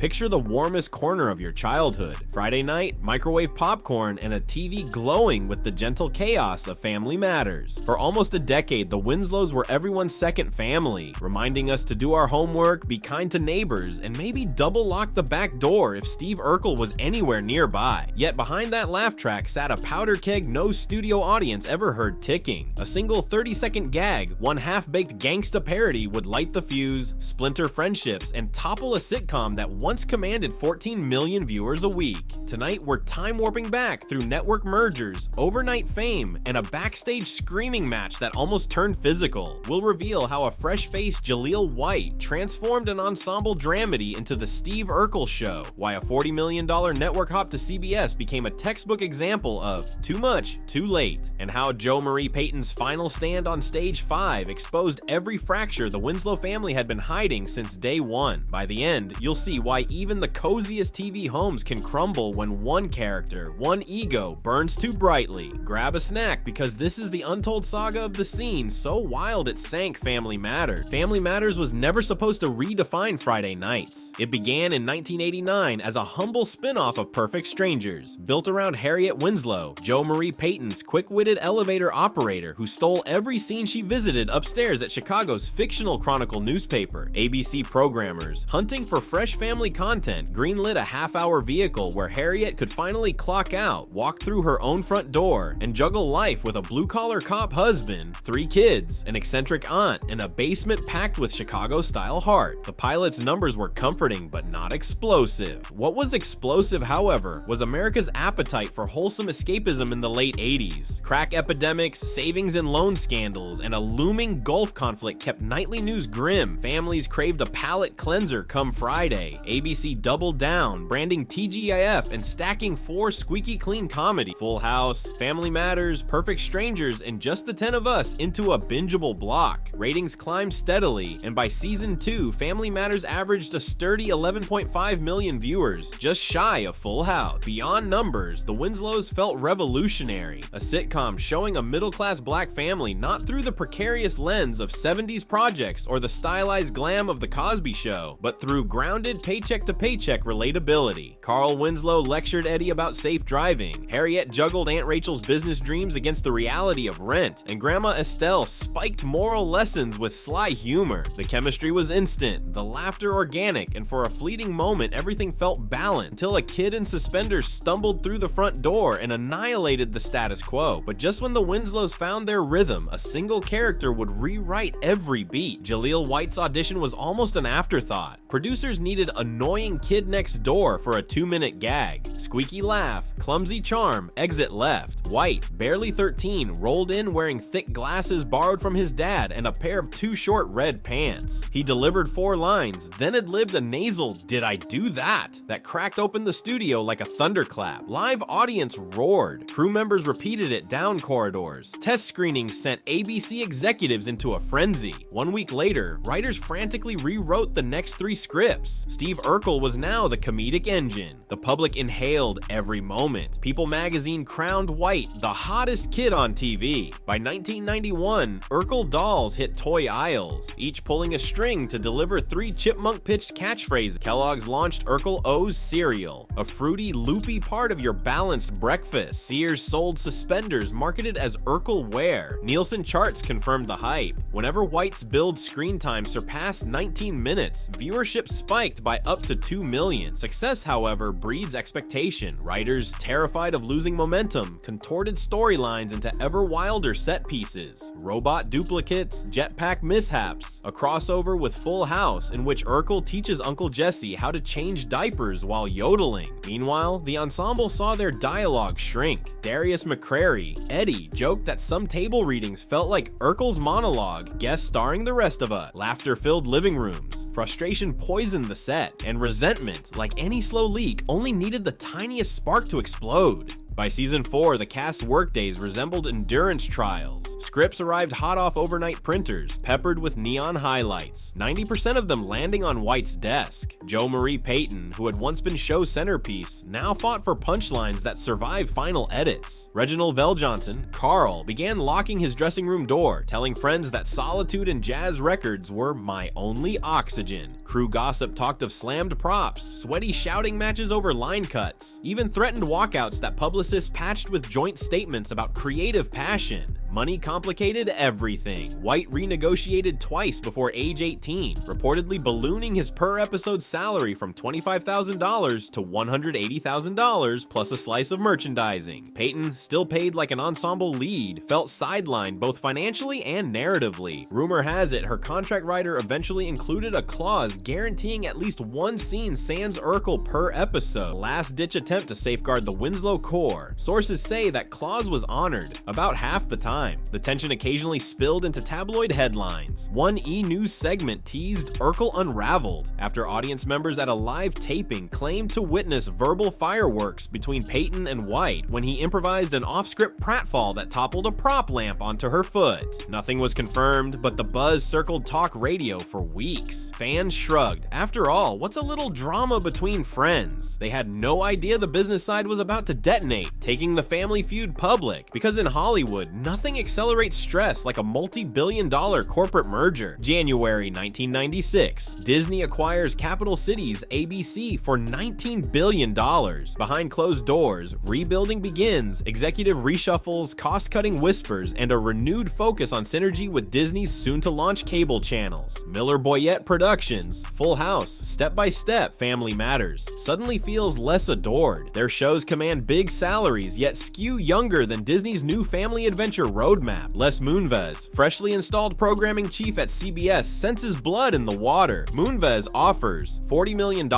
Picture the warmest corner of your childhood. Friday night, microwave popcorn, and a TV glowing with the gentle chaos of Family Matters. For almost a decade, the Winslows were everyone's second family, reminding us to do our homework, be kind to neighbors, and maybe double lock the back door if Steve Urkel was anywhere nearby. Yet behind that laugh track sat a powder keg no studio audience ever heard ticking. A single 30-second gag, one half-baked gangsta parody would light the fuse, splinter friendships, and topple a sitcom that once commanded 14 million viewers a week. Tonight, we're time-warping back through network mergers, overnight fame, and a backstage screaming match that almost turned physical. We'll reveal how a fresh-faced Jaleel White transformed an ensemble dramedy into the Steve Urkel Show, why a $40 million network hop to CBS became a textbook example of too much, too late, and how Jo Marie Payton's final stand on stage 5 exposed every fracture the Winslow family had been hiding since day one. By the end, you'll see why even the coziest TV homes can crumble when one character, one ego, burns too brightly. Grab a snack because this is the untold saga of the scene so wild it sank Family Matters. Family Matters was never supposed to redefine Friday nights. It began in 1989 as a humble spin-off of Perfect Strangers, built around Harriet Winslow, Jo Marie Payton's quick-witted elevator operator who stole every scene she visited upstairs at Chicago's fictional Chronicle newspaper. ABC programmers, hunting for fresh family content, greenlit a half-hour vehicle where Harriet could finally clock out, walk through her own front door, and juggle life with a blue-collar cop husband, 3 kids, an eccentric aunt, and a basement packed with Chicago-style heart. The pilot's numbers were comforting but not explosive. What was explosive, however, was America's appetite for wholesome escapism in the late 80s. Crack epidemics, savings and loan scandals, and a looming Gulf conflict kept nightly news grim. Families craved a palate cleanser come Friday. ABC doubled down, branding TGIF and stacking 4 squeaky clean comedy, Full House, Family Matters, Perfect Strangers, and Just the 10 of Us into a bingeable block. Ratings climbed steadily, and by season 2, Family Matters averaged a sturdy 11.5 million viewers, just shy of Full House. Beyond numbers, the Winslows felt revolutionary, a sitcom showing a middle-class black family not through the precarious lens of 70s projects or the stylized glam of The Cosby Show, but through grounded paycheck-to-paycheck relatability. Carl Winslow lectured Eddie about safe driving, Harriet juggled Aunt Rachel's business dreams against the reality of rent, and Grandma Estelle spiked moral lessons with sly humor. The chemistry was instant, the laughter organic, and for a fleeting moment everything felt balanced until a kid in suspenders stumbled through the front door and annihilated the status quo. But just when the Winslows found their rhythm, a single character would rewrite every beat. Jaleel White's audition was almost an afterthought. Producers needed annoying kid next door for a 2-minute gag. Squeaky laugh, clumsy charm, exit left. White, barely 13, rolled in wearing thick glasses borrowed from his dad and a pair of too short red pants. He delivered 4 lines, then ad-libbed a nasal "Did I do that?" that cracked open the studio like a thunderclap. Live audience roared. Crew members repeated it down corridors. Test screenings sent ABC executives into a frenzy. 1 week later, writers frantically rewrote the next 3 scripts. Steve Urkel was now the comedic engine. The public inhaled every moment. People magazine crowned White the hottest kid on TV. By 1991, Urkel dolls hit toy aisles, each pulling a string to deliver 3 chipmunk-pitched catchphrases. Kellogg's launched Urkel O's cereal, a fruity, loopy part of your balanced breakfast. Sears sold suspenders marketed as Urkel Wear. Nielsen charts confirmed the hype. Whenever White's billed screen time surpassed 19 minutes, viewership spiked by up to 2 million. Success, however, breeds expectation. Writers, terrified of losing momentum, contorted storylines into ever wilder set pieces. Robot duplicates, jetpack mishaps, a crossover with Full House in which Urkel teaches Uncle Jesse how to change diapers while yodeling. Meanwhile, the ensemble saw their dialogue shrink. Darius McCrary, Eddie, joked that some table readings felt like Urkel's monologue, guest starring the rest of us. Laughter-filled living rooms. Frustration poisoned the set, and resentment, like any slow leak, only needed the tiniest spark to explode. By season 4, the cast's workdays resembled endurance trials. Scripts arrived hot off overnight printers, peppered with neon highlights, 90% of them landing on White's desk. Jo Marie Payton, who had once been show centerpiece, now fought for punchlines that survived final edits. Reginald VelJohnson, Carl, began locking his dressing room door, telling friends that Solitude and Jazz Records were my only oxygen. Crew gossip talked of slammed props, sweaty shouting matches over line cuts, even threatened walkouts that publicists patched with joint statements about creative passion. Money complicated everything. White renegotiated twice before age 18, reportedly ballooning his per-episode salary from $25,000 to $180,000 plus a slice of merchandising. Payton, still paid like an ensemble lead, felt sidelined both financially and narratively. Rumor has it her contract writer eventually included a clause guaranteeing at least one scene sans Urkel per episode, a last-ditch attempt to safeguard the Winslow core. Sources say that clause was honored about half the time. The tension occasionally spilled into tabloid headlines. One E! News segment teased Urkel unraveled after audience members at a live taping claimed to witness verbal fireworks between Payton and White when he improvised an off-script pratfall that toppled a prop lamp onto her foot. Nothing was confirmed, but the buzz circled talk radio for weeks. Fans shrugged. After all, what's a little drama between friends? They had no idea the business side was about to detonate, taking the family feud public, because in Hollywood, nothing accelerates stress like a multi-billion-dollar corporate merger. January 1996, Disney acquires Capital Cities ABC for $19 billion. Behind closed doors, rebuilding begins, executive reshuffles, cost-cutting whispers, and a renewed focus on synergy with Disney's soon-to-launch cable channels. Miller Boyett Productions, Full House, Step by Step, Family Matters suddenly feels less adored. Their shows command big salaries, yet skew younger than Disney's new family adventure roadmap. Les Moonves, freshly installed programming chief at CBS, senses blood in the water. Moonves offers $40 million,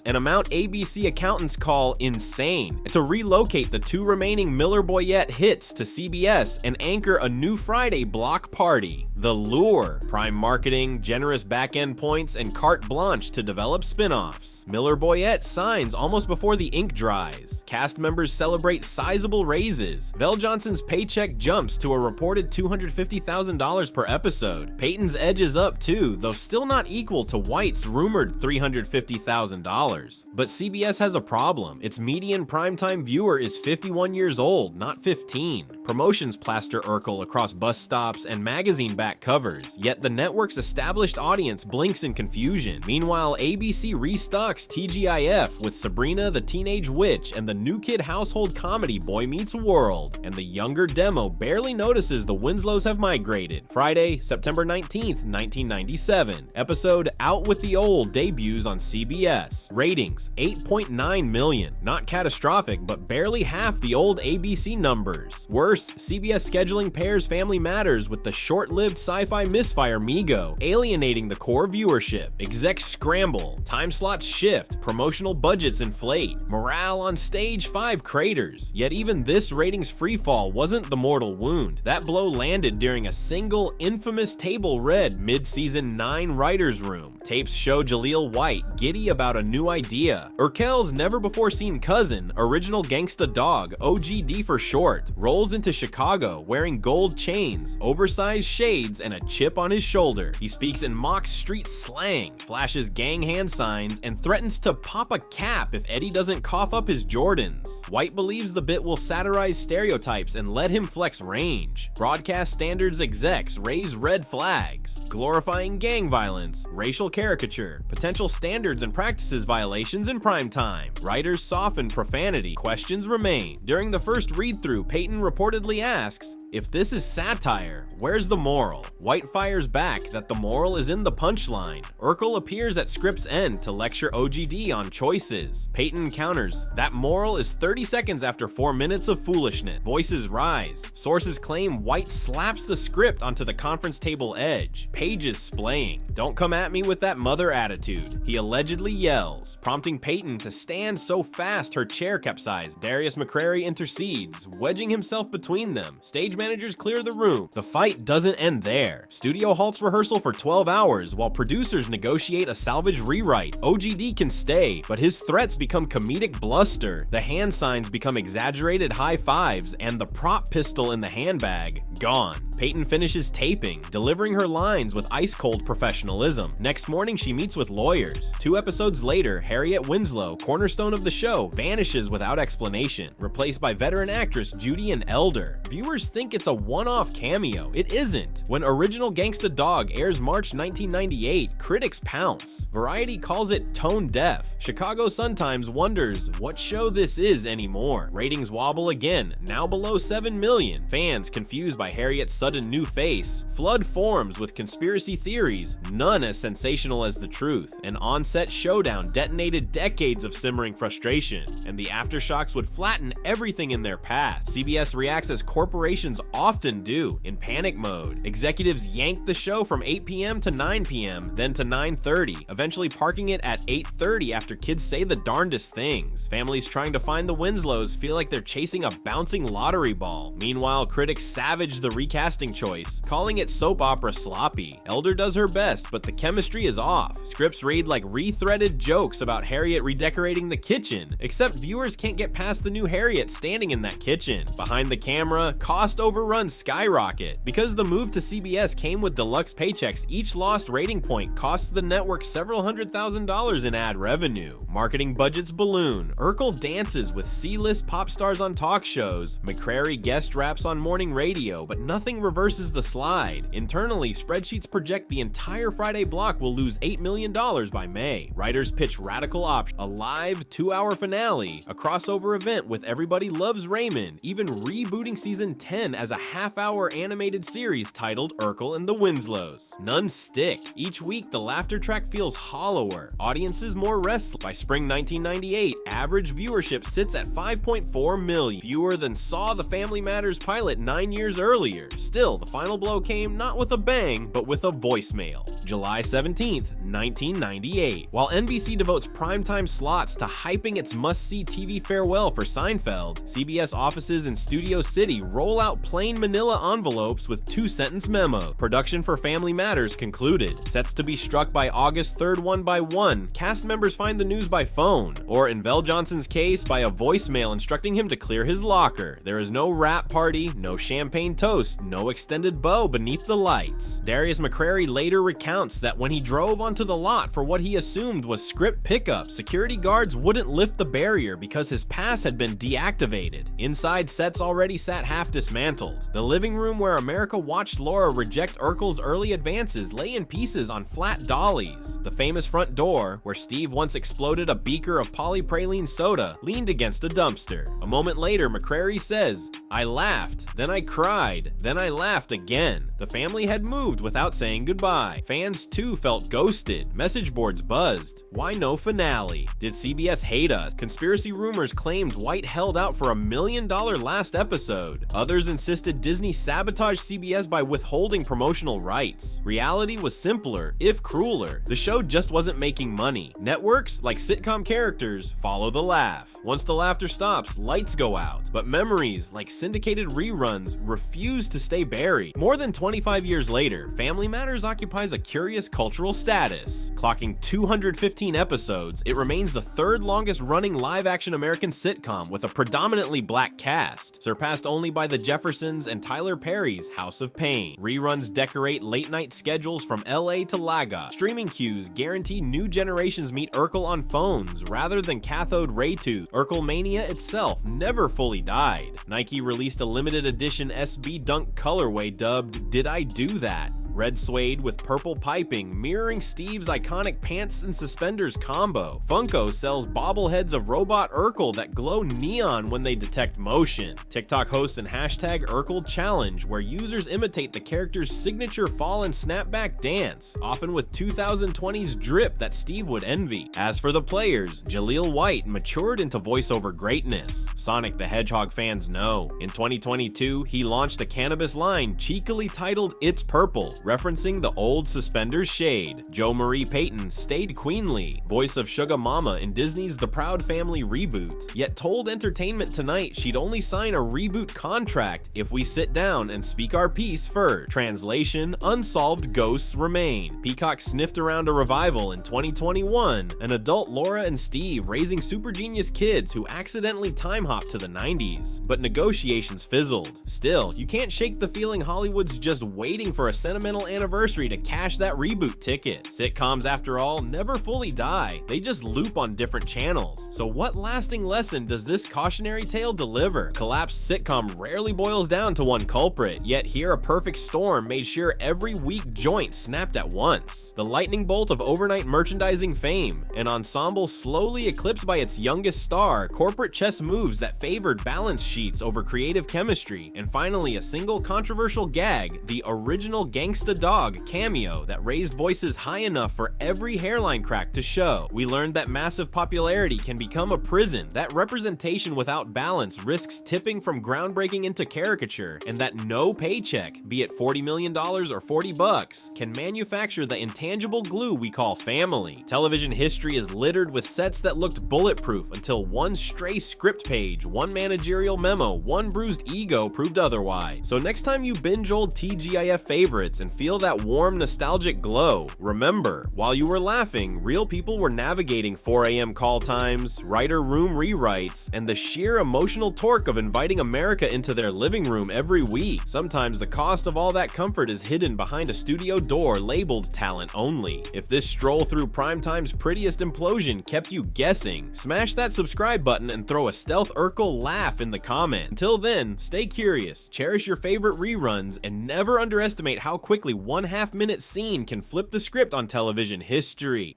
an amount ABC accountants call insane, to relocate the two remaining Miller Boyett hits to CBS and anchor a new Friday block party. The Lure, prime marketing, generous back-end points, and carte blanche to develop spin-offs. Miller Boyett signs almost before the ink dries. Cast members celebrate sizable raises. VelJohnson's paycheck jumps to a reported $250,000 per episode. Payton's edges up too, though still not equal to White's rumored $350,000. But CBS has a problem. Its median primetime viewer is 51 years old, not 15. Promotions plaster Urkel across bus stops and magazine back covers, yet the network's established audience blinks in confusion. Meanwhile, ABC restocks TGIF with Sabrina the Teenage Witch and the new kid household comedy Boy Meets World, and the younger demo barely notices the Winslows have migrated. Friday, September 19th, 1997. Episode Out with the Old debuts on CBS. Ratings, 8.9 million. Not catastrophic, but barely half the old ABC numbers. Worse, CBS scheduling pairs Family Matters with the short-lived sci-fi misfire Mego, alienating the core viewership. Execs scramble, time slots shift, promotional budgets inflate, morale on stage 5 craters. Yet even this ratings freefall wasn't the mortal wound. That blow landed during a single infamous table read mid-season 9 writer's room. Tapes show Jaleel White giddy about a new idea. Urkel's never-before-seen cousin, original gangsta dog, OGD for short, rolls into Chicago wearing gold chains, oversized shades, and a chip on his shoulder. He speaks in mock street slang, flashes gang hand signs, and threatens to pop a cap if Eddie doesn't cough up his Jordans. White believes the bit will satirize stereotypes and let him flex range. Broadcast standards execs raise red flags, glorifying gang violence, racial caricature, potential standards and practices violations in prime time. Writers soften profanity, questions remain. During the first read-through, Payton reportedly asks, "If this is satire, where's the moral?" White fires back that the moral is in the punchline. Urkel appears at script's end to lecture OGD on choices. Payton counters, that moral is 30 seconds after 4 minutes of foolishness. Voices rise. Sources claim White slaps the script onto the conference table edge. Pages splaying. "Don't come at me with that mother attitude," he allegedly yells, prompting Payton to stand so fast her chair capsized. Darius McCrary intercedes, wedging himself between between them. Stage managers clear the room. The fight doesn't end there. Studio halts rehearsal for 12 hours while producers negotiate a salvage rewrite. OGD can stay, but his threats become comedic bluster. The hand signs become exaggerated high fives, and the prop pistol in the handbag, gone. Payton finishes taping, delivering her lines with ice-cold professionalism. Next morning, she meets with lawyers. 2 episodes later, Harriet Winslow, cornerstone of the show, vanishes without explanation, replaced by veteran actress Judy Ann Elder. Viewers think it's a one-off cameo. It isn't. When Original Gangsta Dog airs March 1998, critics pounce. Variety calls it tone-deaf. Chicago Sun-Times wonders what show this is anymore. Ratings wobble again, now below 7 million. Fans, confused by Harriet's sudden new face. Flood forms with conspiracy theories, none as sensational as the truth. An on-set showdown detonated decades of simmering frustration, and the aftershocks would flatten everything in their path. CBS reacts as corporations often do, in panic mode. Executives yanked the show from 8 p.m. to 9 p.m., then to 9:30, eventually parking it at 8:30 after kids say the darndest things. Families trying to find the Winslows feel like they're chasing a bouncing lottery ball. Meanwhile, critics savage the recasting choice, calling it soap opera sloppy. Elder does her best, but the chemistry is off. Scripts read like rethreaded jokes about Harriet redecorating the kitchen, except viewers can't get past the new Harriet standing in that kitchen. Behind the camera, cost overruns skyrocket. Because the move to CBS came with deluxe paychecks, each lost rating point costs the network several $100,000 in ad revenue. Marketing budgets balloon. Urkel dances with C-list pop stars on talk shows. McCrary guest raps on morning radio, but nothing reverses the slide. Internally, spreadsheets project the entire Friday block will lose $8 million by May. Writers pitch radical options, a live 2-hour finale, a crossover event with Everybody Loves Raymond, even rebooting season 10 as a half-hour animated series titled Urkel and the Winslows. None stick. Each week, the laughter track feels hollower. Audiences more restless. By spring 1998, average viewership sits at 5.4 million, fewer than saw the Family Matters pilot 9 years earlier. Still, the final blow came not with a bang, but with a voicemail. July 17th, 1998. While NBC devotes primetime slots to hyping its must-see TV farewell for Seinfeld, CBS offices in Studio City roll out plain manila envelopes with 2-sentence memos. Production for Family Matters concluded. Sets to be struck by August 3rd one by one. Cast members find the news by phone, or in Vel Johnson's case, by a voicemail instructing him to clear his locker. There is no wrap party, no champagne toast, no extended bow beneath the lights. Darius McCrary later recounts that when he drove onto the lot for what he assumed was script pickup, security guards wouldn't lift the barrier because his pass had been deactivated. Inside, sets already sat half dismantled. The living room where America watched Laura reject Urkel's early advances lay in pieces on flat dollies. The famous front door, where Steve once exploded a beaker of polypraline soda, leaned against a dumpster. A moment later, McCrary says, "I laughed, then I cried, then I laughed again." The family had moved without saying goodbye. Fans too felt ghosted. Message boards buzzed. Why no finale? Did CBS hate us? Conspiracy rumors claimed White held out for $1 million last episode. Others insisted Disney sabotaged CBS by withholding promotional rights. Reality was simpler, if crueler. The show just wasn't making money. Networks, like sitcom characters, follow the laugh. Once the laughter stops, lights go out. But memories, like syndicated reruns, refuse to stay buried. More than 25 years later, Family Matters occupies a curious cultural status. Clocking 215 episodes, it remains the 3rd longest running live-action American sitcom with a predominantly black cast, surpassed only by The Jeffersons and Tyler Perry's House of Pain. Reruns decorate late-night schedules from LA to Laga. Streaming queues guarantee new generations meet Urkel on phones rather than cathode ray tubes. Urkelmania itself never fully died. Nike released a limited edition SB Dunk colorway dubbed "Did I Do That?" Red suede with purple piping, mirroring Steve's iconic pants and suspenders combo. Funko sells bobbleheads of Robot Urkel that glow neon when they detect motion. TikTok hosts an hashtag Urkel Challenge, where users imitate the character's signature fall and snapback dance, often with 2020's drip that Steve would envy. As for the players, Jaleel White matured into voiceover greatness. Sonic the Hedgehog fans know. In 2022, he launched a cannabis line cheekily titled "It's Purple," referencing the old suspenders shade. Jo Marie Payton stayed queenly, voice of Sugar Mama in Disney's The Proud Family reboot, yet told Entertainment Tonight she'd only sign a reboot contract if we sit down and speak our piece first. Translation: unsolved ghosts remain. Peacock sniffed around a revival in 2021, an adult Laura and Steve raising super genius kids who accidentally time hopped to the 90s, but negotiations fizzled. Still, you can't shake the feeling Hollywood's just waiting for a sentimental anniversary to cash that reboot ticket. Sitcoms, after all, never fully die, they just loop on different channels. So what lasting lesson does this cautionary tale deliver? Collapsed sitcom rarely boils down to one culprit, yet here a perfect storm made sure every weak joint snapped at once. The lightning bolt of overnight merchandising fame, an ensemble slowly eclipsed by its youngest star, corporate chess moves that favored balance sheets over creative chemistry, and finally a single controversial gag, the original Gangsta Dog cameo that raised voices high enough for every hairline crack to show. We learned that massive popularity can become a prison, that representation without balance risks tipping from groundbreaking into caricature, and that no paycheck, be it $40 million or 40 bucks, can manufacture the intangible glue we call family. Television history is littered with sets that looked bulletproof until one stray script page, one managerial memo, one bruised ego proved otherwise. So next time you binge old TGIF favorites and feel that warm nostalgic glow, remember, while you were laughing, real people were navigating 4 a.m. call times, writer room rewrites, and the sheer emotional torque of inviting America into their living room every week. Sometimes the cost of all that comfort is hidden behind a studio door labeled talent only. If this stroll through primetime's prettiest implosion kept you guessing, smash that subscribe button and throw a stealth Urkel laugh in the comment. Until then, stay curious, cherish your favorite reruns, and never underestimate how quickly one half-minute scene can flip the script on television history.